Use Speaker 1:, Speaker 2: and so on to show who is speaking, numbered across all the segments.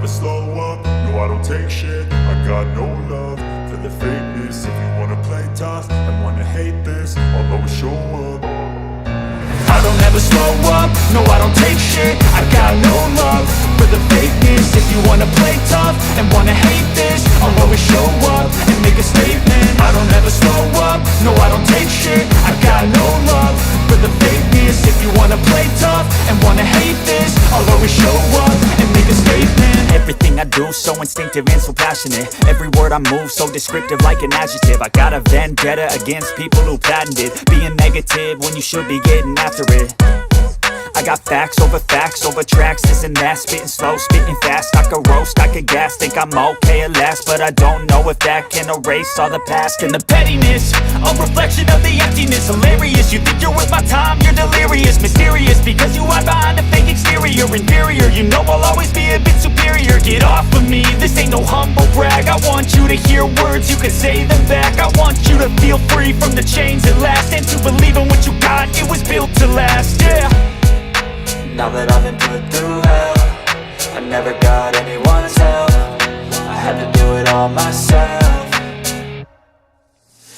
Speaker 1: never slow up, no I don't take shit. I got no love for the fakeness. If you wanna play tough and wanna hate this, I'll always show up. I don't ever slow up, no I don't take shit. I got no love for the fakeness. If you wanna play tough and wanna hate this, I'll always show up and make a statement. I don't ever slow up, no I don't take shit. I got no love for the fakeness. If you wanna play tough and wanna hate this, I'll always show up and make a statement.
Speaker 2: Everything I do so instinctive and so passionate. Every word I move so descriptive like an adjective. I got a vendetta against people who patented being negative when you should be getting after it. I got facts over tracks, this and that. Spitting slow, spitting fast. I could roast, I could gas. Think I'm okay at last, but I don't know if that can erase all the past. And the pettiness, a reflection of the emptiness. Hilarious, you think you're worth my time, you're delirious. Mysterious, because you hide behind a fake exterior. Inferior, you know I'll always be a bit superior. Get off of me, this ain't no humble brag. I want you to hear words, you can say them back. I want you to feel free from the chains at last, and to believe in what you got, it was built to last, yeah.
Speaker 3: Now that I've been put through hell, I never got anyone's help. I had to do it all myself.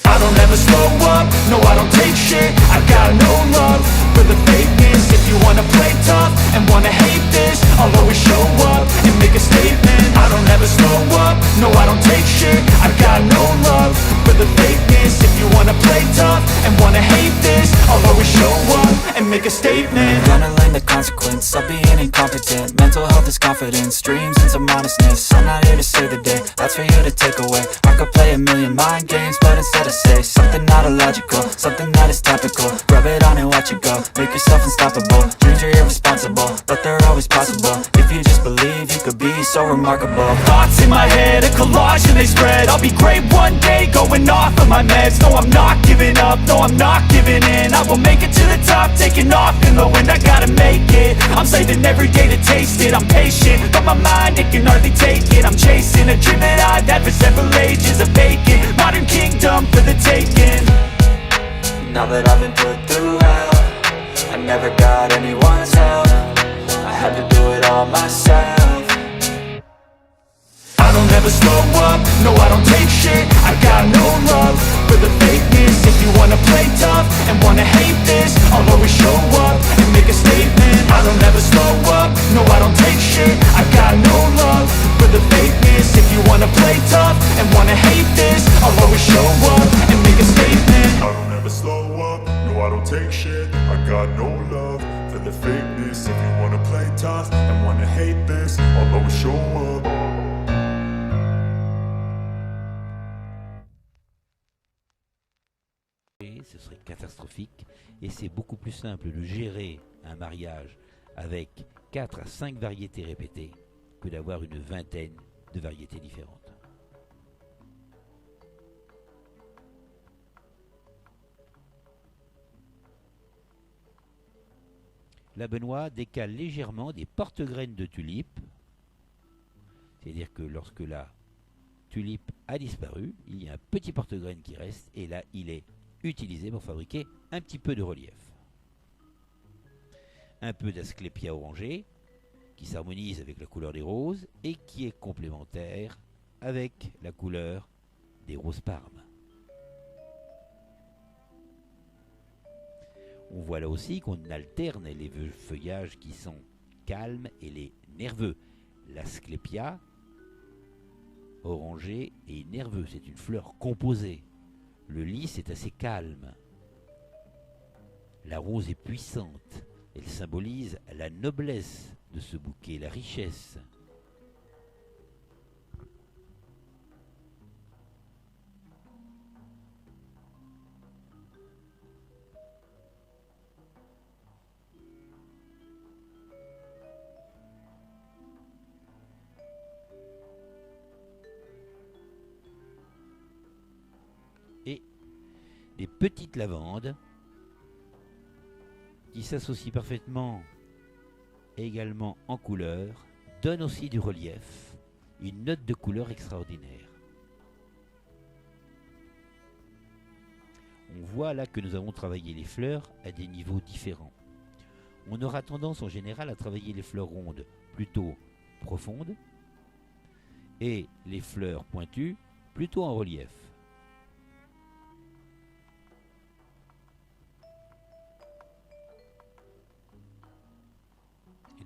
Speaker 1: I don't ever slow up, no I don't take shit. I got no love for the fakeness. If you wanna play tough and wanna hate this, I'll always show up and make a statement. I don't ever slow up, no I don't take shit. I got no love for the fakeness. If you wanna play tough and wanna hate this, I'll always show up and make a statement.
Speaker 2: Gonna learn the consequence of being incompetent. Mental health is confidence, dreams and some honestness. I'm not here to save the day, that's for you to take away. I could play a million mind games, but instead I say something not illogical, something that is topical. Rub it on and watch it go, make yourself unstoppable. Dreams are irresponsible, but they're always possible. If you just believe, you could be so remarkable.
Speaker 1: Thoughts in my head, a collage and they spread. I'll be great one day, going off of my meds. No I'm not giving up, no I'm not giving in. I will make it to the top, taking off in the wind. I gotta make it, I'm saving every day to taste it. I'm patient, but my mind, it can hardly take it. I'm chasing a dream that I've had for several ages. A vacant, modern kingdom for the taking.
Speaker 3: Now that I've been put through hell, I never got anyone's help. I had to do it all myself.
Speaker 1: I don't ever slow up, no I don't take shit. I got no love for the fakeness. If you wanna play tough and wanna hate this, I'll always show up and make a statement. I don't ever slow up, no I don't take shit. I got no love for the fakeness. If you wanna play tough and wanna hate this, I'll always show up and make a statement. I don't ever slow up, no I don't take shit. I got no love for the fakeness. If you wanna play tough and wanna hate this, I'll always show up.
Speaker 4: Ce serait catastrophique, et c'est beaucoup plus simple de gérer un mariage avec 4 à 5 variétés répétées que d'avoir une vingtaine de variétés différentes. La Benoît décale légèrement des porte-graines de tulipe, c'est-à-dire que lorsque la tulipe a disparu, il y a un petit porte-graine qui reste, et là il est utilisé pour fabriquer un petit peu de relief. Un peu d'asclépia orangé qui s'harmonise avec la couleur des roses et qui est complémentaire avec la couleur des roses parmes. On voit là aussi qu'on alterne les feuillages qui sont calmes et les nerveux. L'asclépia orangé et nerveux, c'est une fleur composée. Le lys est assez calme. La rose est puissante. Elle symbolise la noblesse de ce bouquet, la richesse. Et des petites lavandes qui s'associent parfaitement également en couleur, donnent aussi du relief, une note de couleur extraordinaire. On voit là que nous avons travaillé les fleurs à des niveaux différents. On aura tendance en général à travailler les fleurs rondes plutôt profondes et les fleurs pointues plutôt en relief.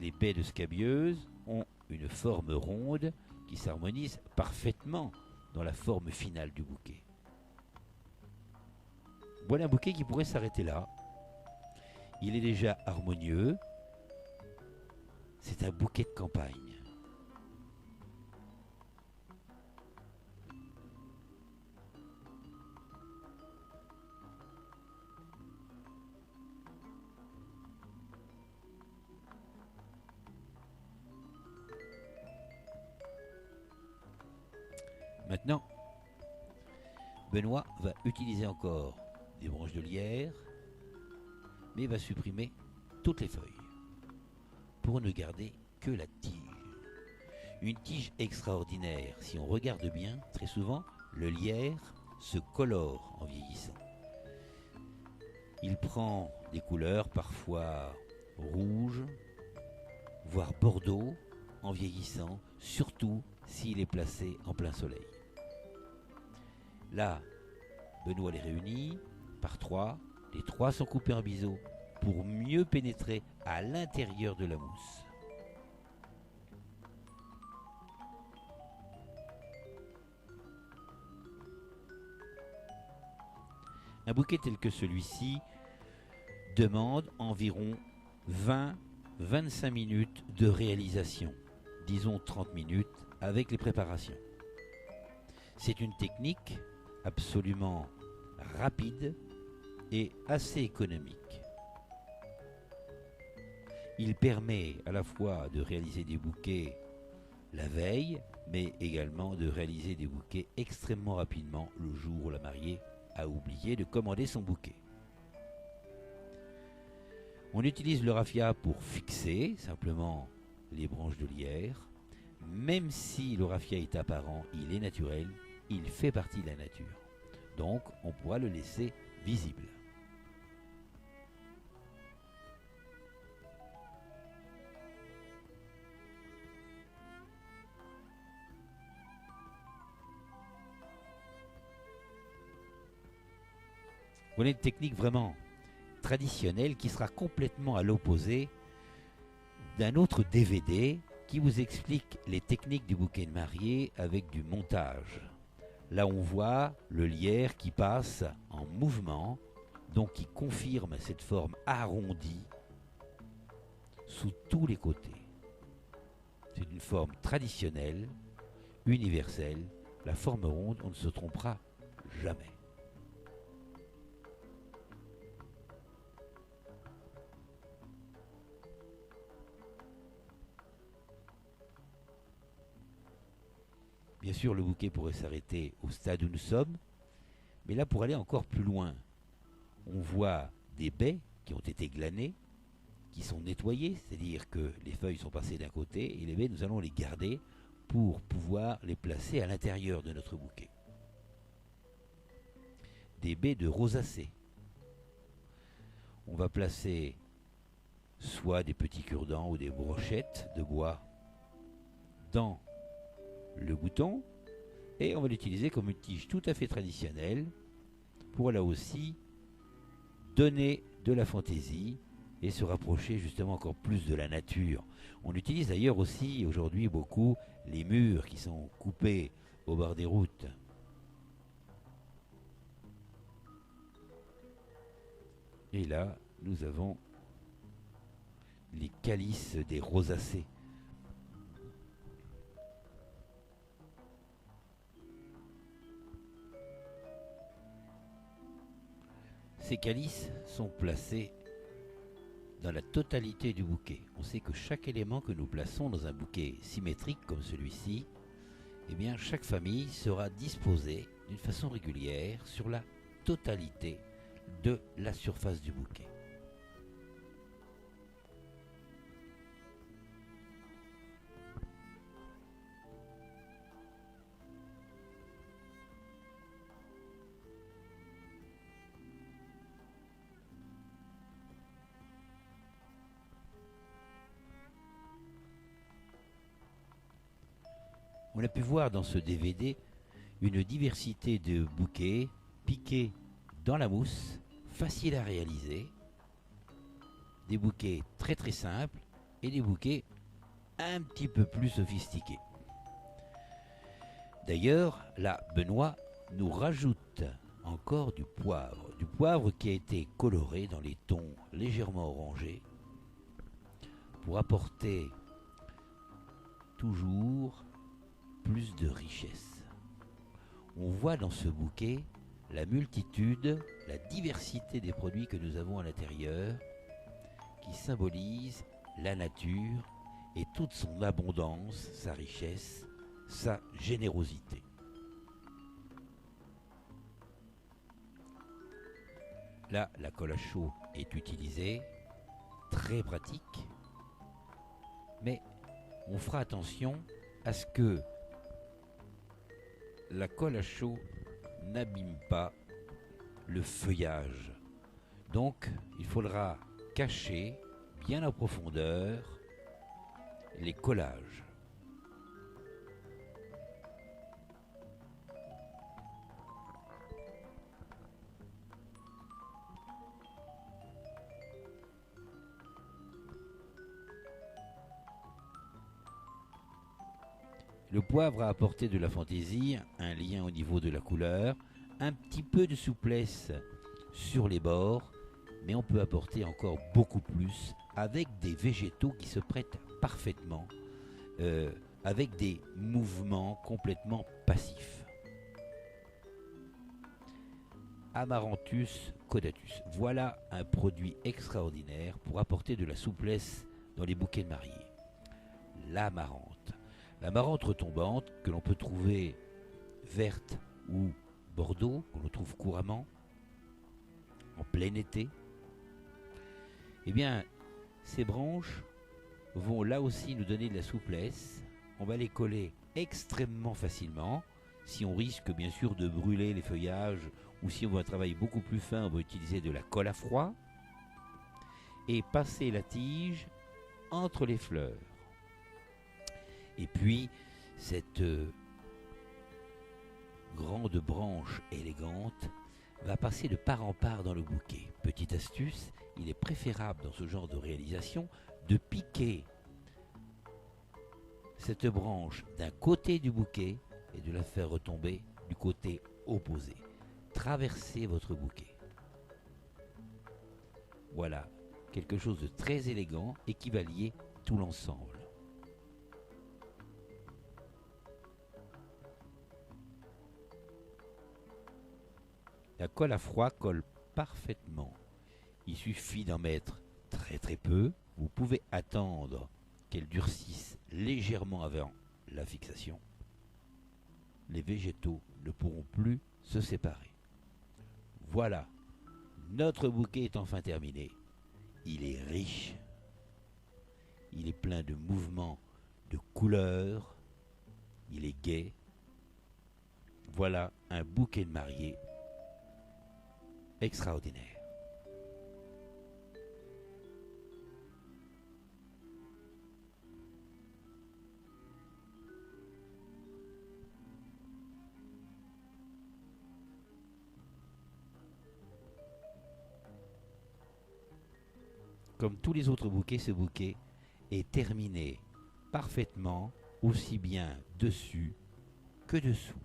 Speaker 4: Les baies de scabieuse ont une forme ronde qui s'harmonise parfaitement dans la forme finale du bouquet. Voilà un bouquet qui pourrait s'arrêter là. Il est déjà harmonieux. C'est un bouquet de campagne. Maintenant, Benoît va utiliser encore des branches de lierre, mais va supprimer toutes les feuilles pour ne garder que la tige. Une tige extraordinaire. Si on regarde bien, très souvent, le lierre se colore en vieillissant. Il prend des couleurs parfois rouges, voire bordeaux en vieillissant, surtout s'il est placé en plein soleil. Là, Benoît les réunit par trois. Les trois sont coupés en biseaux pour mieux pénétrer à l'intérieur de la mousse. Un bouquet tel que celui-ci demande environ 20-25 minutes de réalisation, disons 30 minutes avec les préparations. C'est une technique absolument rapide et assez économique. Il permet à la fois de réaliser des bouquets la veille, mais également de réaliser des bouquets extrêmement rapidement le jour où la mariée a oublié de commander son bouquet. On utilise le raffia pour fixer simplement les branches de lierre. Même si le raffia est apparent, il est naturel, il fait partie de la nature. Donc on pourra le laisser visible. Voilà une technique vraiment traditionnelle qui sera complètement à l'opposé d'un autre DVD qui vous explique les techniques du bouquet de mariée avec du montage. Là on voit le lierre qui passe en mouvement, donc qui confirme cette forme arrondie sous tous les côtés. C'est une forme traditionnelle, universelle. La forme ronde, on ne se trompera jamais. Bien sûr, le bouquet pourrait s'arrêter au stade où nous sommes, mais là, pour aller encore plus loin, on voit des baies qui ont été glanées, qui sont nettoyées, c'est-à-dire que les feuilles sont passées d'un côté, et les baies, nous allons les garder pour pouvoir les placer à l'intérieur de notre bouquet. Des baies de rosacée. On va placer soit des petits cure-dents ou des brochettes de bois dans le bouton, et on va l'utiliser comme une tige tout à fait traditionnelle pour là aussi donner de la fantaisie et se rapprocher justement encore plus de la nature. On utilise d'ailleurs aussi aujourd'hui beaucoup les murs qui sont coupés au bord des routes. Et là, nous avons les calices des rosacées. Ces calices sont placés dans la totalité du bouquet. On sait que chaque élément que nous plaçons dans un bouquet symétrique comme celui-ci, eh bien chaque famille sera disposée d'une façon régulière sur la totalité de la surface du bouquet. On a pu voir dans ce DVD une diversité de bouquets piqués dans la mousse, faciles à réaliser, des bouquets très très simples et des bouquets un petit peu plus sophistiqués. D'ailleurs, là, Benoît nous rajoute encore du poivre qui a été coloré dans les tons légèrement orangés pour apporter toujours plus de richesse. On voit dans ce bouquet la multitude, la diversité des produits que nous avons à l'intérieur qui symbolisent la nature et toute son abondance, sa richesse, sa générosité. Là, la colle à chaud est utilisée, très pratique, mais on fera attention à ce que la colle à chaud n'abîme pas le feuillage. Donc, il faudra cacher bien en profondeur les collages. Le poivre a apporté de la fantaisie, un lien au niveau de la couleur, un petit peu de souplesse sur les bords, mais on peut apporter encore beaucoup plus avec des végétaux qui se prêtent parfaitement, avec des mouvements complètement passifs. Amaranthus caudatus, voilà un produit extraordinaire pour apporter de la souplesse dans les bouquets de mariée. L'amarante. L'amarante retombante que l'on peut trouver verte ou bordeaux, qu'on trouve couramment en plein été, eh bien, ces branches vont là aussi nous donner de la souplesse. On va les coller extrêmement facilement. Si on risque bien sûr de brûler les feuillages ou si on veut un travail beaucoup plus fin, on va utiliser de la colle à froid et passer la tige entre les fleurs. Et puis, cette grande branche élégante va passer de part en part dans le bouquet. Petite astuce, il est préférable dans ce genre de réalisation de piquer cette branche d'un côté du bouquet et de la faire retomber du côté opposé. Traversez votre bouquet. Voilà, quelque chose de très élégant et qui va lier tout l'ensemble. La colle à froid colle parfaitement. Il suffit d'en mettre très très peu. Vous pouvez attendre qu'elle durcisse légèrement avant la fixation. Les végétaux ne pourront plus se séparer. Voilà, notre bouquet est enfin terminé. Il est riche. Il est plein de mouvements, de couleurs. Il est gai. Voilà un bouquet de mariée extraordinaire. Comme tous les autres bouquets, ce bouquet est terminé parfaitement, aussi bien dessus que dessous.